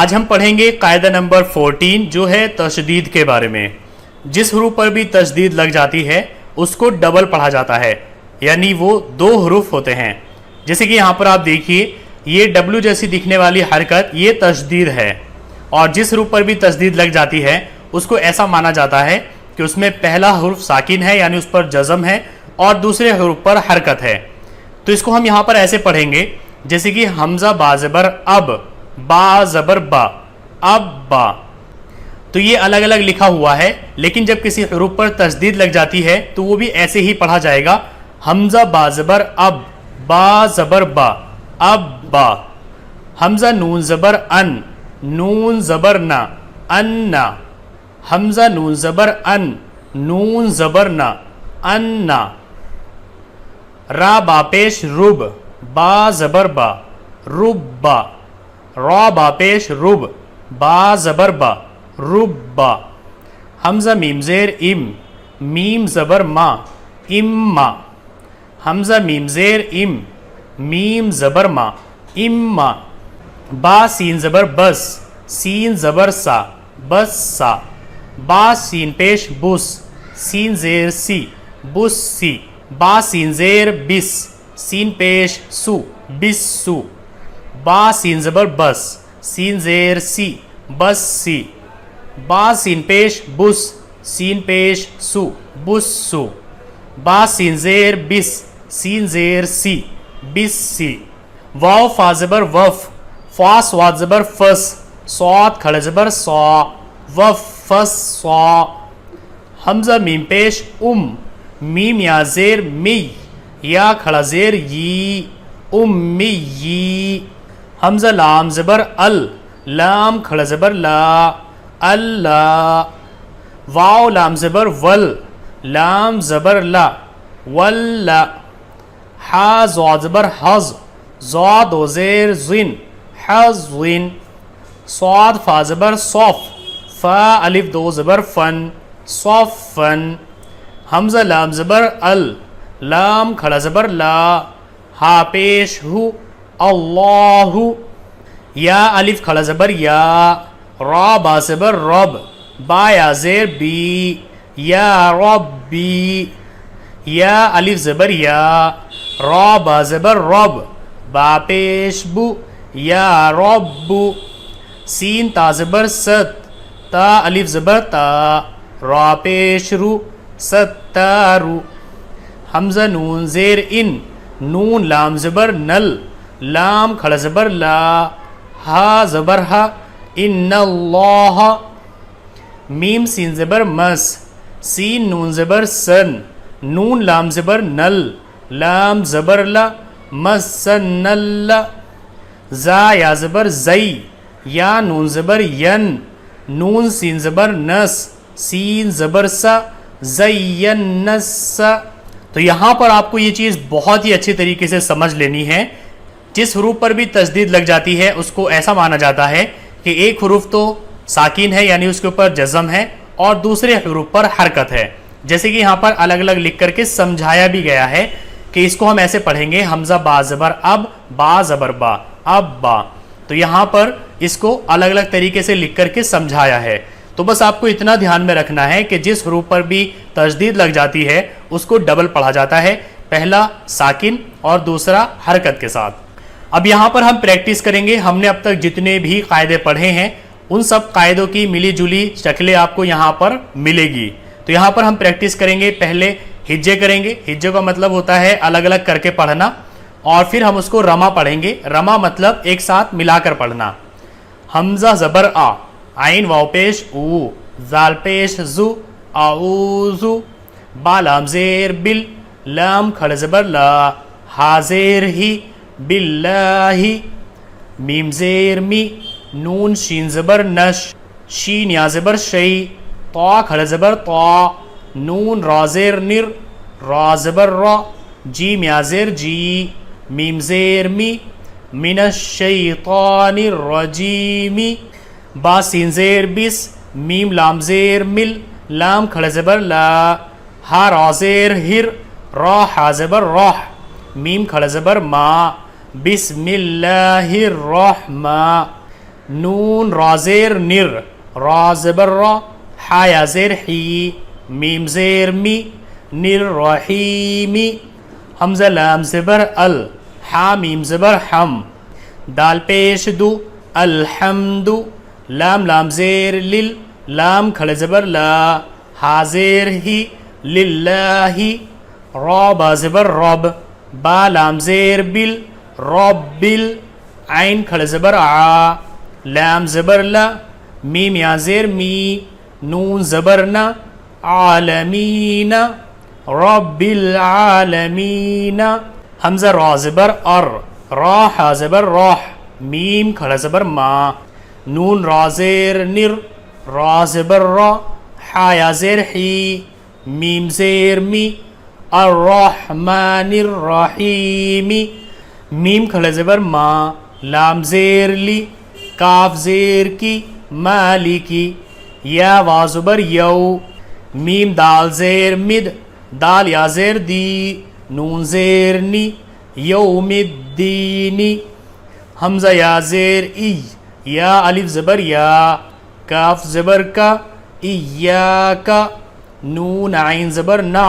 آج ہم پڑھیں گے قاعدہ نمبر 14 جو ہے تشدید کے بارے میں. جس حروف پر بھی تشدید لگ جاتی ہے اس کو ڈبل پڑھا جاتا ہے، یعنی وہ دو حروف ہوتے ہیں. جیسے کہ یہاں پر آپ دیکھیے یہ ڈبلو جیسی دکھنے والی حرکت یہ تشدید ہے، اور جس حروف پر بھی تشدید لگ جاتی ہے اس کو ایسا مانا جاتا ہے کہ اس میں پہلا حرف ساکن ہے یعنی اس پر جزم ہے اور دوسرے حروف پر حرکت ہے. تو اس کو ہم یہاں پر ایسے پڑھیں گے جیسے کہ حمزہ با زبر اب، با زبر با، اب با. تو یہ الگ الگ لکھا ہوا ہے، لیکن جب کسی حروف پر تشدید لگ جاتی ہے تو وہ بھی ایسے ہی پڑھا جائے گا. حمزہ با زبر اب، با زبر با، اب با. حمزہ نون زبر ان، نون زبر نا، ان نا. حمزہ نون زبر ان، نون زبر نا، ان نا. را با پیش رب، با زبر با، رب با. را با پیش رب، با زبر با، رب با. حمزہ میم زیر ام، میم زبر ما، ام ما. حمزہ میم زیر ام، میم زبر ما، ام ما. با سین زبر بس، سین زبر سا، بس سا. با سین پیش بس، سین زیر سی، بس سی. با سین زیر بس، سین پیش سو، بس سو. با سین زبر بس، سین زیر سی، بس سی. با سین پیش بس، سین پیش سو، بس سو. با سین زیر بس، سین زیر سی، بس سی. واو فا زبر وف، فا سواد زبر فس، سواد کھڑے زبر سا، وف فس سا. حمزہ میم پیش میم یا زیر می، یا کھڑا زیر یی، امی یی. حمزہ لام زبر ال، لام کھڑا زبر لا، اللہ. واو لام زبر ول، لام زبر لا، ولا. حا زاد زبر حز، زاد و زیر زن، حزن. صاد فا زبر صف، فا الف دو زبر فن، صفن. حمزہ لام زبر ال، لام کھڑا زبر لا، ہا پیش ہو، اللہ. یا الف کھڑا زبر یا، را با زبر رب، با یا زیر بی، یا ربی. یا الف زبر یا، را با زبر رب، با پیش بو، یا رب. سین تا زبر ست، تا الف زبر تا، را پیش رو، ستارو. حمزہ نون زیر ان، نون لام زبر نل، لام کھڑا زبر لا، ہا زبر ہا، ان اللہ. میم سین زبر مس، سین نون زبر سن، نون لام زبر نل، لام زبر لا، مسن اللہ. زا یا زبر زئی، یا نون زبر ین، نون سین زبر نس، سین زبر سا، زین نس. تو یہاں پر آپ کو یہ چیز بہت ہی اچھے طریقے سے سمجھ لینی ہے. جس حروف پر بھی تشدید لگ جاتی ہے اس کو ایسا مانا جاتا ہے کہ ایک حروف تو ساکن ہے یعنی اس کے اوپر جزم ہے اور دوسرے حروف پر حرکت ہے. جیسے کہ یہاں پر الگ الگ لکھ کر کے سمجھایا بھی گیا ہے کہ اس کو ہم ایسے پڑھیں گے حمزہ با زبر اب، با زبر با، اب با. تو یہاں پر اس کو الگ الگ طریقے سے لکھ کر کے سمجھایا ہے. تو بس آپ کو اتنا دھیان میں رکھنا ہے کہ جس حروف پر بھی تشدید لگ جاتی ہے اس کو ڈبل پڑھا جاتا ہے، پہلا ساکن اور دوسرا حرکت کے ساتھ. اب یہاں پر ہم پریکٹس کریں گے. ہم نے اب تک جتنے بھی قاعدے پڑھے ہیں ان سب قاعدوں کی ملی جلی شکلیں آپ کو یہاں پر ملے گی. تو یہاں پر ہم پریکٹس کریں گے. پہلے ہجے کریں گے. ہجے کا مطلب ہوتا ہے الگ الگ کر کے پڑھنا، اور پھر ہم اس کو رما پڑھیں گے. رما مطلب ایک ساتھ ملا کر پڑھنا. حمزہ زبر آ، عین واو پیش او، زال پیش زو، اعوذو. با لام زیر بل، لام کھڑا زبر لا، ہا زیر ہی، باللہ. میم زیر می، نون شین زبر نش، شین یا زبر شی، طا کھڑا زبر طا، نون را زیر نر، را زبر را، جیم یا زیر جی، میم زیر می، من الشیطان الرجیم. با سین زیر بس، میم لام زیر مل، لام کھڑا زبر لا، ہا را زیر ہر، را ہا زبر راہ، میم کھڑا زبر ما، بسم اللہ الرحمن. نون را زیر نر، را زبر را، حا یا زیر حی، میم زیر می، نر رحیمی، حمزہ لام زبر ال، حا میم زبر حم، دال پیش دو، الحمد، لام لام زیر لل، لام کھڑے زبر لا، ہا زیر ہی، للہ، را با زبر رب، با لام زیر بل، رب بل، عین کھڑے زبر آ، لام زبر لا، میم یا زیر می، نون زبر نا، عالمین، رب العالمین، حمزہ را زبر ار، را حا زبر راح، میم کھڑا زبر ما، نون را زیر نر، را زبر را، حا یا زیر حی، میم زیر می، الرحمن الرحیم، میم کھڑا زبر ما، لام زیر لی، کاف زیر کی، مالکی، یا وا زبر یو، میم دال زیر مد، دال یا زیر دی، نون زیر نی، یوم الدینی، حمزہ یا زیر ای، یا الف زبر یا، کاف زبر کا، ایاکا، نون عین زبر نا،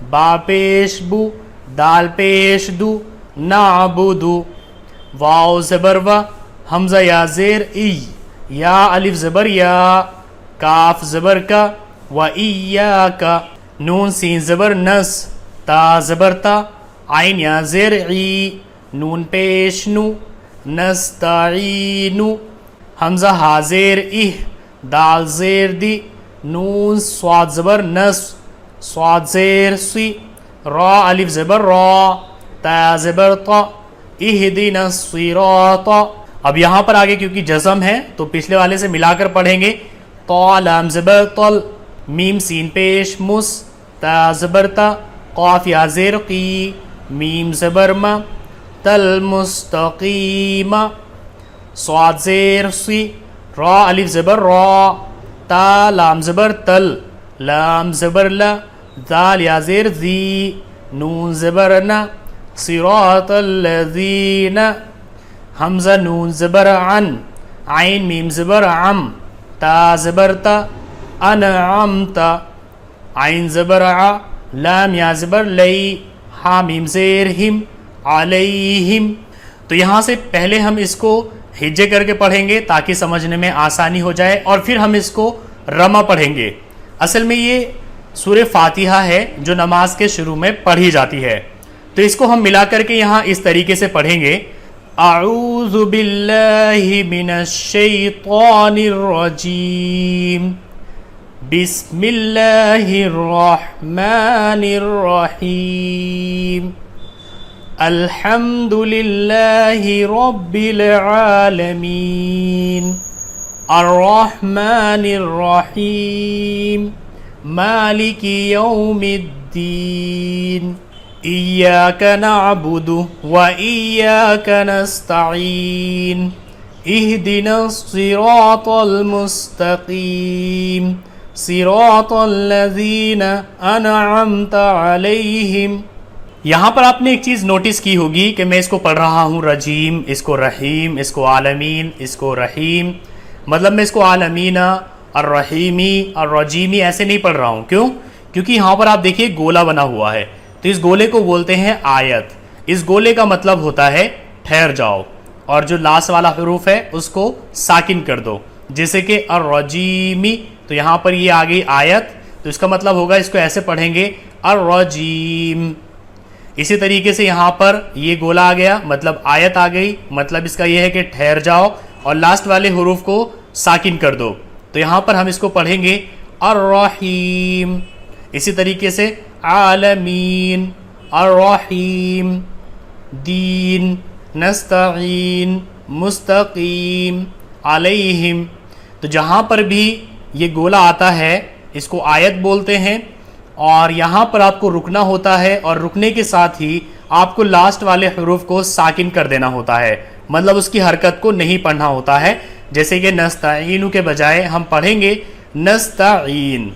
با پیش بو، دال پیش دو، نعبدو، واو زبر و، حمزہ یا زیر ای، یا الف زبر یا، کاف زبر کا، و ایاکا، نون سین زبر نس، تا زبر تا، عین یا زیر عی، نون پیش نو، نستعینو، حمزہ ہا زیر اہ، دال زیر دی، نون صاد زبر نس، صاد زیر سی، را الف زبر را، تا زبر تا، اہدنا الصراط۔ اب یہاں پر آگے کیونکہ جزم ہے تو پچھلے والے سے ملا کر پڑھیں گے، طا لام زبر طل، میم سین پیش مس، تا زبر تا، قاف یا زیر قی، میم زبر ما، تل مستقیم، صاد زیر سی، را الف زبر را، تا لام زبر تل، لام زبر لا، دال یا زیر ذی، نون زبر نا، صراط الذین، حمزہ نون زبر عن، عین میم زبر عم، تا زبر تا، انعمت، عین زبر ع، لام یا زبر لی، ہا میم زیر ہم، علیہم۔ تو یہاں سے پہلے ہم اس کو ہجے کر کے پڑھیں گے تاکہ سمجھنے میں آسانی ہو جائے، اور پھر ہم اس کو رمہ پڑھیں گے۔ اصل میں یہ سورہ فاتحہ ہے جو نماز کے شروع میں پڑھی جاتی ہے، تو اس کو ہم ملا کر کے یہاں اس طریقے سے پڑھیں گے، اعوذ باللہ من الشیطان الرجیم، بسم اللہ الرحمن الرحیم، الحمد للہ رب العالمین، الرحمن الرحیم، مالک یوم الدین، ایاک نعبد و ایاک نستعین، اہدنا الصراط المستقیم، صراط الذین انعمت علیہم۔ یہاں پر آپ نے ایک چیز نوٹس کی ہوگی کہ میں اس کو پڑھ رہا ہوں رجیم، اس کو رحیم، اس کو عالمین، اس کو رحیم، مطلب میں اس کو عالمین، الرحیمی، الرجیمی ایسے نہیں پڑھ رہا ہوں۔ کیوں؟ کیونکہ یہاں پر آپ دیکھیے گولا بنا ہوا ہے، تو اس گولے کو بولتے ہیں آیت۔ اس گولے کا مطلب ہوتا ہے ٹھہر جاؤ، اور جو لاسٹ والا حروف ہے اس کو ساکن کر دو، جیسے کہ الرجیمی، تو یہاں پر یہ آ گئی آیت، تو اس کا مطلب ہوگا اس کو ایسے پڑھیں گے الرجیم۔ اسی طریقے سے یہاں پر یہ گولا آ گیا، مطلب آیت آ گئی، مطلب اس کا یہ ہے کہ ٹھہر جاؤ اور لاسٹ والے حروف کو ساکن کر دو، تو یہاں پر ہم اس کو پڑھیں گے الرحیم۔ اسی طریقے سے عالمین، الرحیم، دین، نستعین، مستقیم، علیہم۔ تو جہاں پر بھی یہ گولا آتا ہے اس کو آیت بولتے ہیں، اور یہاں پر آپ کو رکنا ہوتا ہے، اور رکنے کے ساتھ ہی آپ کو لاسٹ والے حروف کو ساکن کر دینا ہوتا ہے، مطلب اس کی حرکت کو نہیں پڑھنا ہوتا ہے، جیسے کہ نستعین کے بجائے ہم پڑھیں گے نستعین۔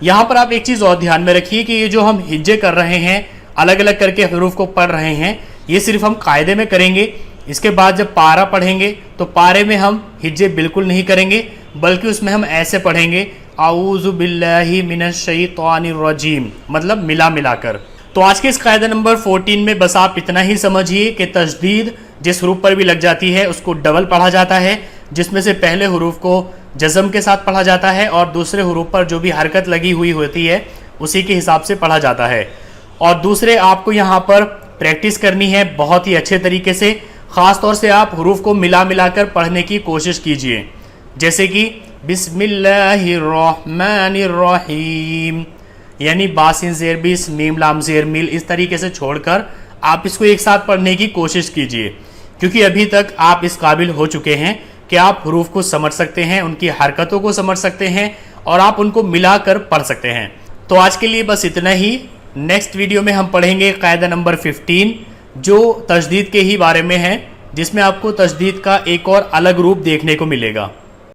یہاں پر آپ ایک چیز اور دھیان میں رکھیے کہ یہ جو ہم ہجے کر رہے ہیں، الگ الگ کر کے حروف کو پڑھ رہے ہیں، یہ صرف ہم قاعدے میں کریں گے، اس کے بعد جب پارا پڑھیں گے تو پارے میں ہم ہجے بالکل نہیں کریں گے، بلکہ اس میں ہم ایسے پڑھیں گے اعوذ باللہ من الشیطان الرجیم، مطلب ملا کر۔ تو آج کے اس قاعدہ نمبر 14 میں بس آپ اتنا ہی سمجھیے کہ تشدید جس حروف پر بھی لگ جاتی ہے اس کو ڈبل پڑھا جاتا ہے، جس میں سے پہلے حروف کو جزم کے ساتھ پڑھا جاتا ہے اور دوسرے حروف پر جو بھی حرکت لگی ہوئی ہوتی ہے اسی کے حساب سے پڑھا جاتا ہے۔ اور دوسرے آپ کو یہاں پر پریکٹس کرنی ہے بہت ہی اچھے طریقے سے، خاص طور سے آپ حروف کو ملا کر پڑھنے کی کوشش کیجئے، جیسے کہ بسم اللہ الرحمن الرحیم، یعنی باسین زیر بیس میم لام زیر میل، اس طریقے سے چھوڑ کر آپ اس کو ایک ساتھ پڑھنے کی کوشش کیجئے، کیونکہ ابھی تک آپ اس قابل ہو چکے ہیں کہ آپ حروف کو سمجھ سکتے ہیں، ان کی حرکتوں کو سمجھ سکتے ہیں اور آپ ان کو ملا کر پڑھ سکتے ہیں۔ تو آج کے لیے بس اتنا ہی۔ نیکسٹ ویڈیو میں ہم پڑھیں گے قاعدہ نمبر 15 جو تشدید کے ہی بارے میں ہے، جس میں آپ کو تشدید کا ایک اور الگ روپ دیکھنے کو ملے گا۔